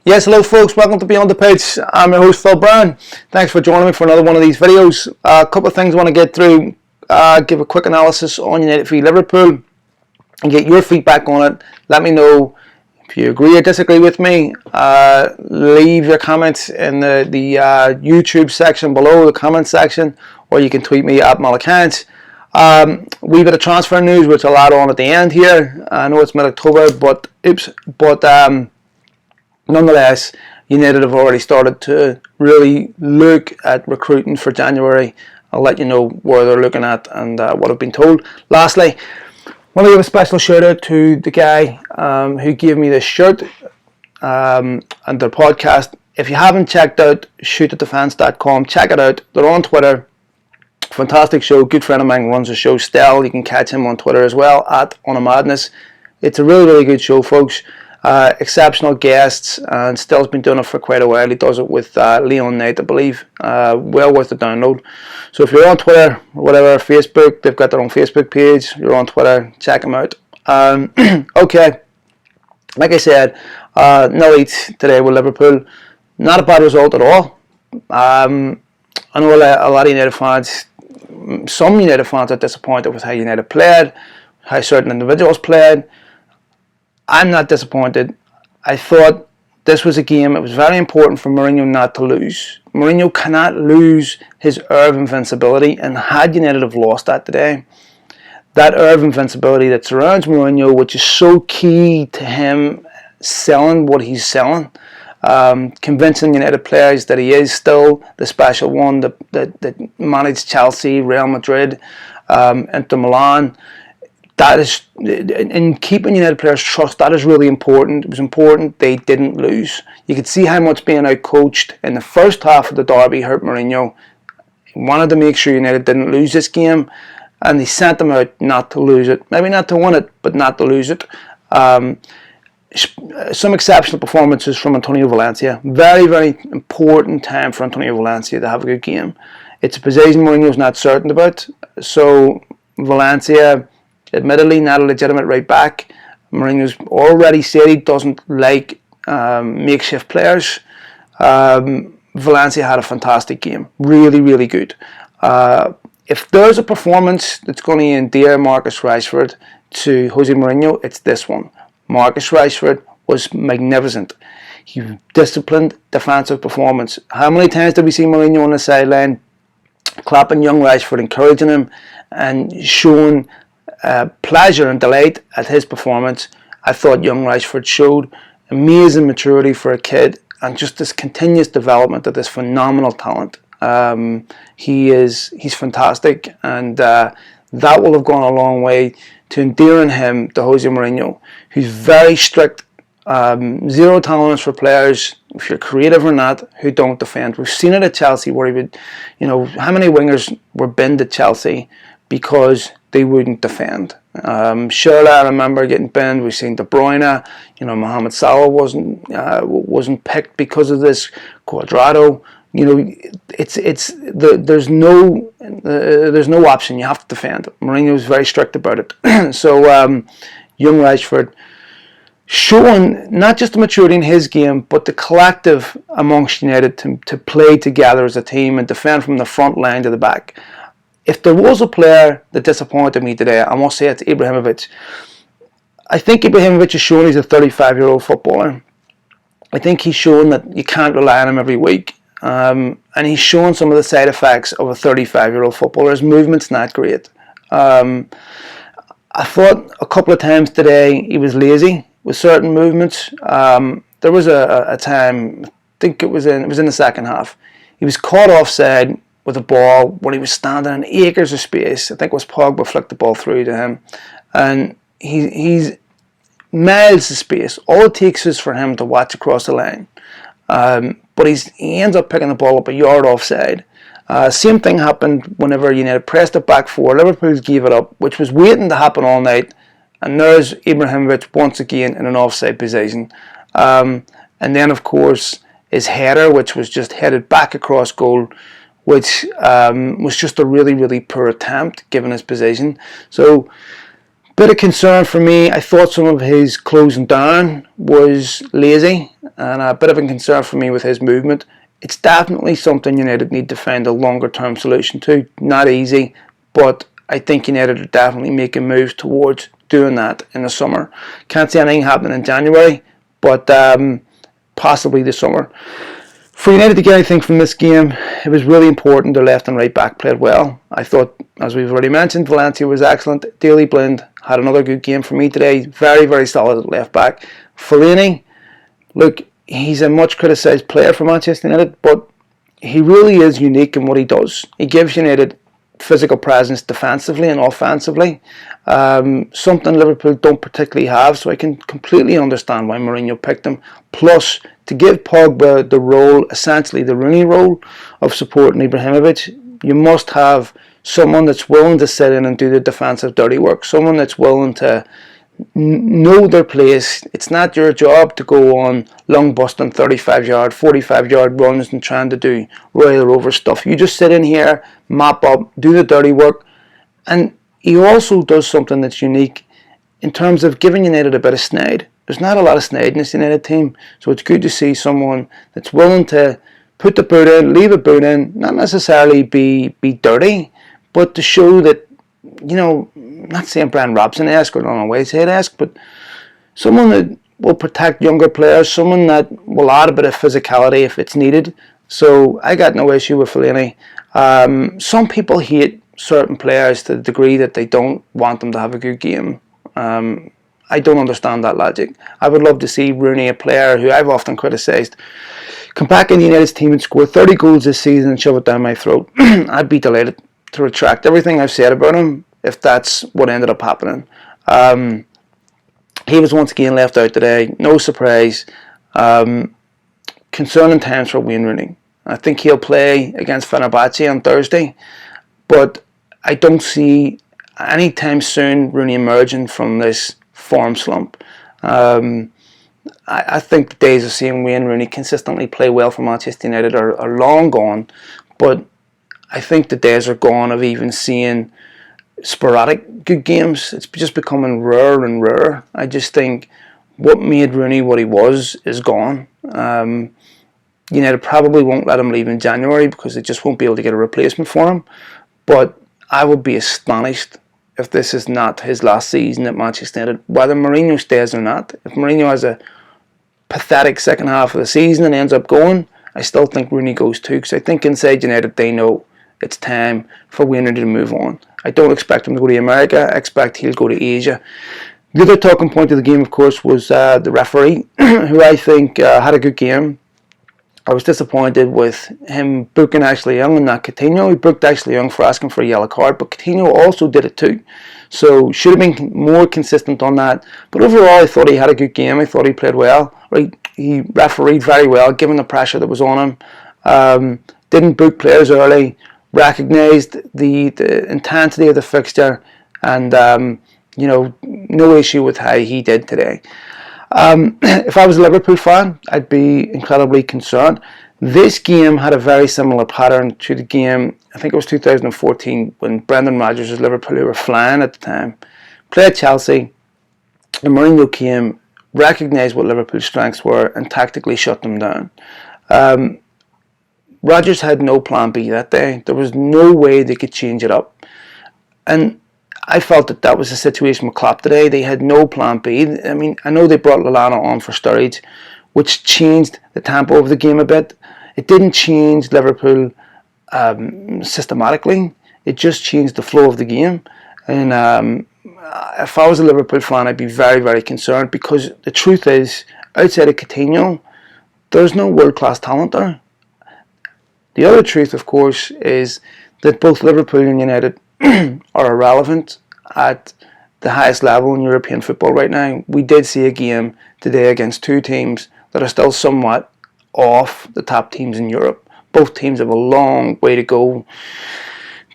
Yes, hello folks, welcome to Beyond the Pitch. I'm your host Phil Brown. Thanks for joining me for another one of these videos. A couple of things I want to get through. Give a quick analysis on United v Liverpool and get your feedback on it. Let me know if you agree or disagree with me. Leave your comments in the YouTube section below, the comment section, or you can tweet me at Malakant. We've got a transfer news which I'll add on at the end here. I know it's mid-October, but nonetheless, United have already started to really look at recruiting for January. I'll let you know where they're looking at and what I've been told. Lastly, I want to give a special shout out to the guy who gave me this shirt and their podcast. If you haven't checked out shootatthefans.com, check it out. They're on Twitter. Fantastic show. Good friend of mine runs the show, Stel. You can catch him on Twitter as well, at On a Madness. It's a really, really good show, folks. Exceptional guests, and Stel's been doing it for quite a while. He does it with Leon Knight, I believe. Well worth the download. So if you're on Twitter or whatever, Facebook, they've got their own Facebook page. You're on Twitter, check them out. Okay, like I said, 0-8 today with Liverpool. Not a bad result at all. I know a lot of United fans, some United fans are disappointed with how United played, how certain individuals played. I'm not disappointed. I thought this was a game, it was very important for Mourinho not to lose. Mourinho cannot lose his air of invincibility, and had United have lost that today, that air of invincibility that surrounds Mourinho, which is so key to him selling what he's selling, convincing United players that he is still the special one that managed Chelsea, Real Madrid, Inter Milan. That is, in keeping United players' trust, that is really important. It was important they didn't lose. You could see how much being out-coached in the first half of the derby hurt Mourinho. He wanted to make sure United didn't lose this game, and he sent them out not to lose it. Maybe not to win it, but not to lose it. Some exceptional performances from Antonio Valencia. Very, very important time for Antonio Valencia to have a good game. It's a position Mourinho's not certain about, so Valencia, admittedly not a legitimate right back. Mourinho's already said he doesn't like makeshift players. Valencia had a fantastic game. Really, really good. If there's a performance that's going to endear Marcus Rashford to Jose Mourinho, it's this one. Marcus Rashford was magnificent. He disciplined defensive performance. How many times did we see Mourinho on the sideline clapping young Rashford, encouraging him and showing pleasure and delight at his performance? I thought young Rashford showed amazing maturity for a kid and just this continuous development of this phenomenal talent. He's fantastic, and that will have gone a long way to endearing him to Jose Mourinho, who's very strict, zero tolerance for players, if you're creative or not, who don't defend. We've seen it at Chelsea where he would, how many wingers were binned at Chelsea because they wouldn't defend. Surely I remember getting binned. We've seen De Bruyne. Mohamed Salah wasn't picked because of this. Cuadrado. There's no option. You have to defend. Mourinho was very strict about it. So young Rashford showing not just the maturity in his game, but the collective amongst United to play together as a team and defend from the front line to the back. If there was a player that disappointed me today, I must say it's Ibrahimovic. I think Ibrahimovic has shown he's a 35-year-old footballer. I think he's shown that you can't rely on him every week. And he's shown some of the side effects of a 35-year-old footballer. His movement's not great. I thought a couple of times today he was lazy with certain movements. There was a time, I think it was in the second half, he was caught offside with a ball when he was standing in acres of space. I think it was Pogba flicked the ball through to him, and he's miles of space. All it takes is for him to watch across the line, but he ends up picking the ball up a yard offside. Same thing happened whenever United pressed it back forward. Liverpool gave it up, which was waiting to happen all night, and there's Ibrahimovic once again in an offside position. And then of course his header, which was just headed back across goal, which was just a really, really poor attempt given his position. So Bit of concern for me, I thought some of his closing down was lazy, and a bit of a concern for me with his movement. It's definitely something United need to find a longer term solution to. Not easy, but I think United are definitely making moves towards doing that in the summer. Can't see anything happening in January, but possibly the summer. For United to get anything from this game, it was really important their left and right back played well. I thought, as we've already mentioned, Valencia was excellent. Daley Blind had another good game for me today. Very, very solid at left back. Fellaini, look, he's a much criticised player for Manchester United, but he really is unique in what he does. He gives United physical presence defensively and offensively, something Liverpool don't particularly have, so I can completely understand why Mourinho picked him. Plus, to give Pogba the role, essentially the Rooney role, of supporting Ibrahimovic, you must have someone that's willing to sit in and do the defensive dirty work, someone that's willing to know their place. It's not your job to go on long busting 35-yard, 45-yard runs and trying to do royal over stuff. You just sit in here, mop up, do the dirty work. And he also does something that's unique in terms of giving United a bit of snide. There's not a lot of snide in this United team, so it's good to see someone that's willing to put the boot in, leave a boot in, not necessarily be dirty, but to show that, you know, not saying Brian Robson-esque or Donald Whitehead-esque, but someone that will protect younger players, someone that will add a bit of physicality if it's needed. So I got no issue with Fellaini. Some people hate certain players to the degree that they don't want them to have a good game. I don't understand that logic. I would love to see Rooney, a player who I've often criticised, come back in the United's team and score 30 goals this season and shove it down my throat. I'd be delighted to retract everything I've said about him if that's what ended up happening. He was once again left out today. No surprise. Concerning times for Wayne Rooney. I think he'll play against Fenerbahce on Thursday, but I don't see anytime soon Rooney emerging from this form slump. I think the days of seeing Wayne Rooney consistently play well for Manchester United are long gone, but I think the days are gone of even seeing sporadic good games. It's just becoming rarer and rarer. I just think what made Rooney what he was is gone. United probably won't let him leave in January because they just won't be able to get a replacement for him, but I would be astonished if this is not his last season at Manchester United, whether Mourinho stays or not. If Mourinho has a pathetic second half of the season and ends up going, I still think Rooney goes too, because I think inside United they know it's time for Wayne Rooney to move on. I don't expect him to go to America. I expect he'll go to Asia. The other talking point of the game, of course, was the referee, who I think had a good game. I was disappointed with him booking Ashley Young and not Coutinho. He booked Ashley Young for asking for a yellow card, but Coutinho also did it too. So should have been more consistent on that. But overall, I thought he had a good game. I thought he played well. Right, he refereed very well, given the pressure that was on him. Didn't book players early. Recognised the intensity of the fixture, and no issue with how he did today. If I was a Liverpool fan, I'd be incredibly concerned. This game had a very similar pattern to the game, I think it was 2014, when Brendan Rodgers' Liverpool, who were flying at the time, played Chelsea, and Mourinho came, recognised what Liverpool's strengths were, and tactically shut them down. Rodgers had no plan B that day. There was no way they could change it up. And I felt that was the situation with Klopp today. They had no plan B. I mean, I know they brought Lallana on for Sturridge, which changed the tempo of the game a bit. It didn't change Liverpool systematically. It just changed the flow of the game. And if I was a Liverpool fan, I'd be very, very concerned, because the truth is, outside of Coutinho, there's no world-class talent there. The other truth, of course, is that both Liverpool and United are irrelevant at the highest level in European football right now. We did see a game today against two teams that are still somewhat off the top teams in Europe. Both teams have a long way to go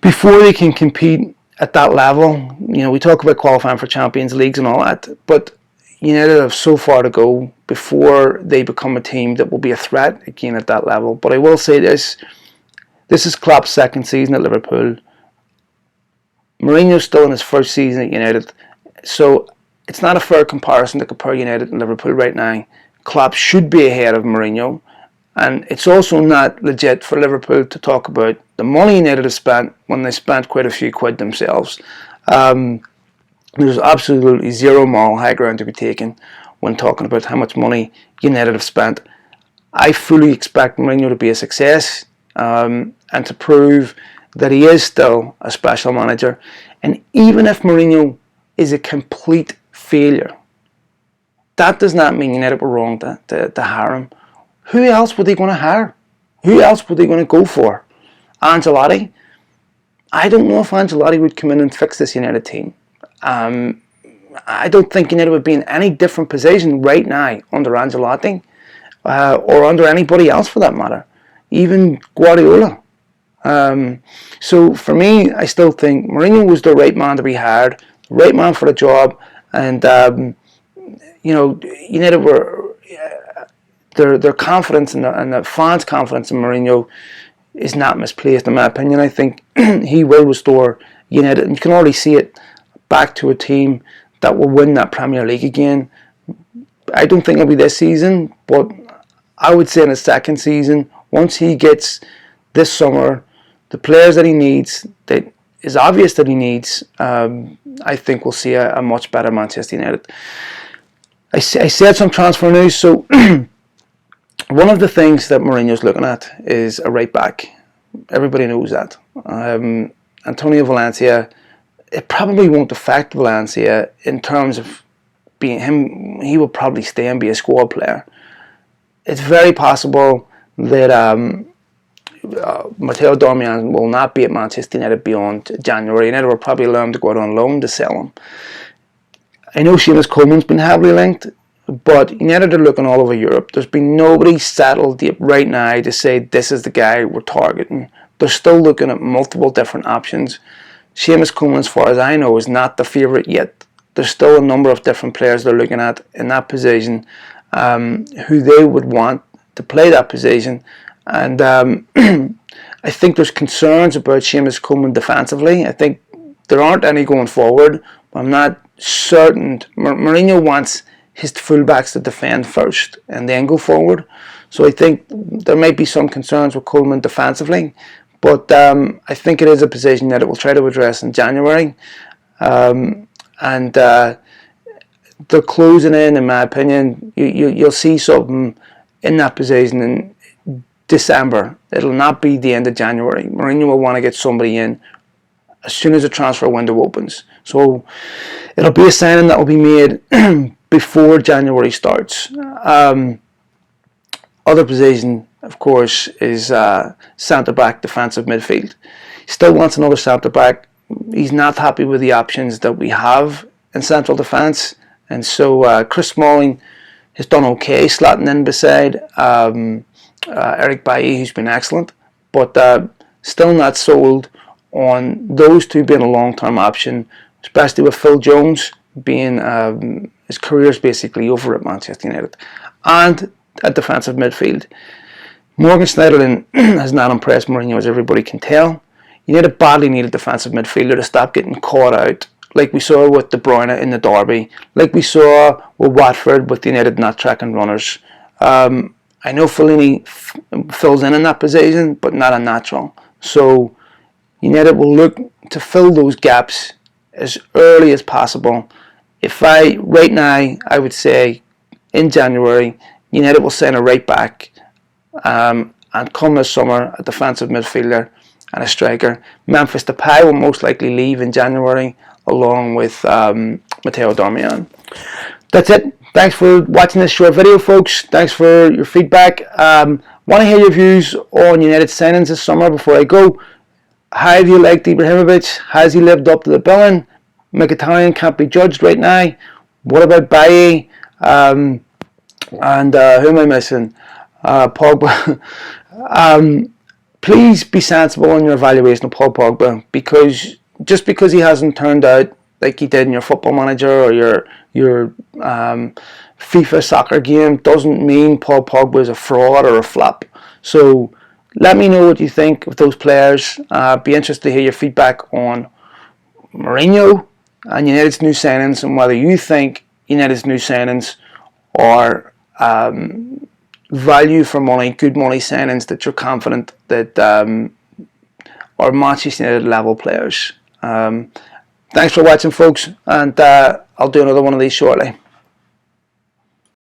before they can compete at that level. You know, we talk about qualifying for Champions Leagues and all that, but United have so far to go before they become a team that will be a threat again at that level. But I will say this is Klopp's second season at Liverpool. Mourinho's still in his first season at United. So it's not a fair comparison to compare United and Liverpool right now. Klopp should be ahead of Mourinho. And it's also not legit for Liverpool to talk about the money United have spent when they spent quite a few quid themselves. There's absolutely zero moral high ground to be taken when talking about how much money United have spent. I fully expect Mourinho to be a success and to prove that he is still a special manager. And even if Mourinho is a complete failure, that does not mean United were wrong to hire him. Who else were they going to hire? Who else were they going to go for? Ancelotti? I don't know if Ancelotti would come in and fix this United team. I don't think United would be in any different position right now under Ancelotti or under anybody else for that matter, even Guardiola. So for me, I still think Mourinho was the right man to be hired, the right man for the job, and United were. Their confidence and the fans' confidence in Mourinho is not misplaced, in my opinion. I think he will restore United, and you can already see it, back to a team that will win that Premier League again. I don't think it'll be this season, but I would say in his second season, once he gets this summer the players that he needs, that is obvious that he needs, I think we'll see a much better Manchester United. I said some transfer news, so one of the things that Mourinho's looking at is a right back. Everybody knows that. Antonio Valencia, it probably won't affect Valencia in terms of being him. He will probably stay and be a squad player. It's very possible that Matteo Darmian will not be at Manchester United beyond January. United will probably allow him to go out on loan to sell him. I know Seamus Coleman's been heavily linked, but United are looking all over Europe. There's been nobody settled right now to say this is the guy we're targeting. They're still looking at multiple different options. Seamus Coleman, as far as I know, is not the favourite yet. There's still a number of different players they're looking at in that position who they would want to play that position. And I think there's concerns about Seamus Coleman defensively. I think there aren't any going forward. I'm not certain. Mourinho wants his fullbacks to defend first and then go forward. So I think there might be some concerns with Coleman defensively, but I think it is a position that it will try to address in January. They're closing in my opinion. You'll see something in that position in December. It'll not be the end of January. Mourinho will want to get somebody in as soon as the transfer window opens. So it'll be a signing that will be made before January starts. Other position, of course, is centre-back, defensive midfield. He still wants another centre-back. He's not happy with the options that we have in central defence. And so Chris Smalling has done okay, slotting in beside Eric Bailly, who's been excellent. But still not sold on those two being a long-term option, especially with Phil Jones being his career's basically over at Manchester United. And at defensive midfield, Morgan Schneiderlin has not impressed Mourinho, as everybody can tell. United badly need a defensive midfielder to stop getting caught out, like we saw with De Bruyne in the derby, like we saw with Watford with United not tracking runners. I know Fellaini fills in that position, but not a natural. So United will look to fill those gaps as early as possible. Right now, I would say in January, United will sign a right back and come this summer a defensive midfielder and a striker. Memphis Depay will most likely leave in January along with Matteo Darmian. That's it. Thanks for watching this short video, folks. Thanks for your feedback. Want to hear your views on United signings this summer before I go. How have you liked Ibrahimovic? Has he lived up to the billing? Mkhitaryan can't be judged right now. What about Bailly? And who am I missing? Pogba. Please be sensible in your evaluation of Paul Pogba, because just because he hasn't turned out like he did in your Football Manager or your FIFA soccer game doesn't mean Paul Pogba is a fraud or a flop. So let me know what you think of those players. Be interested to hear your feedback on Mourinho, and United's new signings, and whether you think United's new signings are value for money, good money signings that you're confident that are Manchester United level players. Thanks for watching, folks, and I'll do another one of these shortly.